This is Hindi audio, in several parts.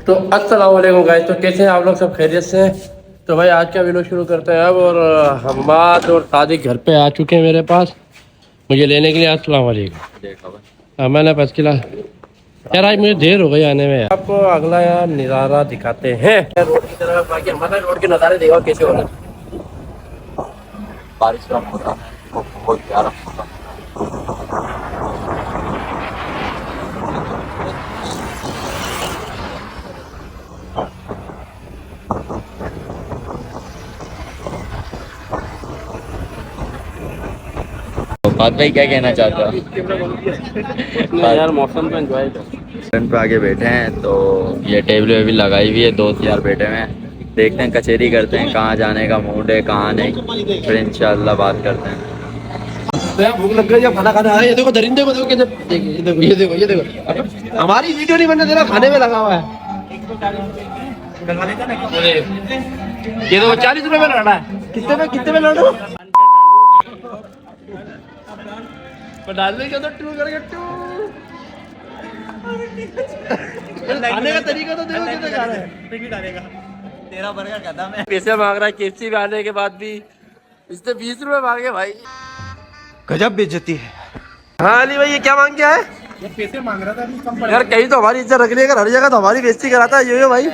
तो अस्सलाम वालेकुम गाइस, तो कैसे हैं आप लोग? सब खैरियत से हैं? तो भाई आज का वीडियो शुरू करते हैं अब। और हम्माद और सादिक घर पे आ चुके हैं मेरे पास मुझे लेने के लिए। अस्सलाम वालेकुम। मैंने बस किला यार, आज मुझे देर हो गई आने में। आपको अगला यार नज़ारा दिखाते हैं रोड की तरफ। बाकी हमारा रोड के नज़ारे देखो कैसे हो रहे हैं। बारिश का मौसम है, बहुत प्यारा मौसम। बात भाई क्या कहना चाहते हो? यार मौसम को एंजॉय कर। फ्रंट पे आगे बैठे हैं तो ये टेबल वेबल लगाई हुई है, दोस्त यार बैठे हुए हैं। देखते हैं, कचहरी करते हैं, कहाँ जाने का मूड है कहाँ नहीं, फिर इंशाल्लाह बात करते हैं। तो यार भूख लग गई है, खाना खाना है। ये देखो दरिंदे को देखो कैसे, ये देखो ये देखो ये देखो। हमारी वीडियो नहीं बनने दे रहा, खाने में लगा हुआ है। ये देखो 40 रुपए में लड़ रहा है। कितने में लड़ रहा है? डालने के तो टू करके टू। खाने का तरीका तो देखो कैसे खा रहा है। डालेगा तेरा बर्गर खत्म है। पैसे मांग रहा है केएफसी में आने के बाद भी। इसने 20 रुपए मांगे भाई, गजब बेइज्जती है। हाँ अली भाई, ये क्या मांग गया है? ये पैसे मांग रहा था अभी, कम पड़ यार कहीं तो हमारी इज्जत रखने का, हर जगह तो हमारी बेइज्जती कराता है यो भाई।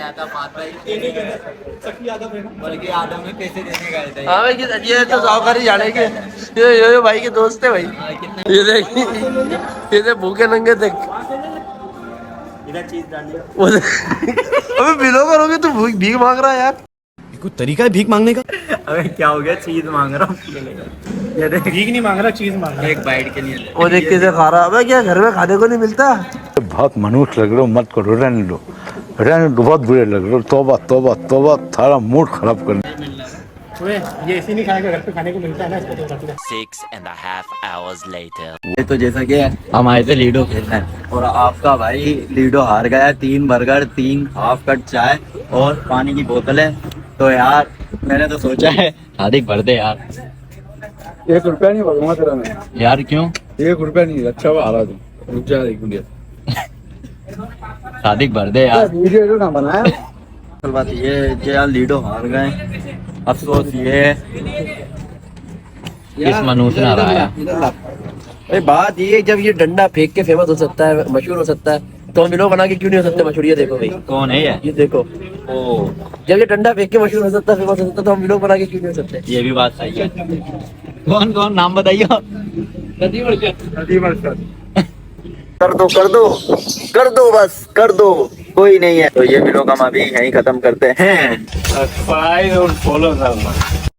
बल्कि आदम में पैसे देने गए थे। हाँ भाई, ये तो साहूकारी जाने के यो भाई के दोस्त है भाई। ये देख, ये देख भूखे नंगे देख। इधर चीज डालिए। अबे बिलो करोगे तो भीख मांग रहा है यार। कुछ तरीका है भीख मांगने का? अबे क्या हो गया, चीज मांग रहा हूँ। ये देख, भीख नहीं मांग रहा, चीज मांग रहा। एक बाइट के लिए वो देख कैसे खा रहा है। अबे क्या घर में खाने को नहीं मिलता? बहुत मनुष्य लग रहे हो, मत करो, रहने दो, बहुत बुरे लग रहे हो। तौबा तौबा तौबा, थारा मूड खराब कर। ये ऐसे नहीं खाएगा, घर पे खाने को मिलता है ना, इसको तो रख ले। 6.5 hours later. ये तो जैसा कि हम आए थे लीडो खेलने और आपका भाई लीडो हार गया। 3 बर्गर, 3 हाफ कट चाय और पानी की बोतल है। तो यार मैंने तो सोचा है हार्दिक भर दे यार। 1 रुपया नहीं भरूंगा तेरा मैं। यार क्यों? 1 रुपया नहीं, अच्छा वो हारा तुम। रुक जा एक मिनट, हार्दिक भर दे यार। वीडियो ना बनाया। असल बात ये है कि यार लीडो हार गए। अफसोस ये है इस मनूस ने हराया। भाई बात ये है, जब ये डंडा फेंक के फेमस हो सकता है, मशहूर हो सकता है, तो हम वीडियो बना के क्यों नहीं हो सकते मशहूर? ये देखो भाई, कौन है ये देखो। ओ, जब ये डंडा फेंक के मशहूर हो सकता है, फेमस हो सकता है, तो हम वीडियो बना के क्यों नहीं हो सकते? ये भी बात सही है। कौन कौन नाम बताइए। कर दो बस कर दो, कोई नहीं है। तो ये वीडियो हम अभी यहीं खत्म करते हैं। सब्सक्राइब और फॉलो करना।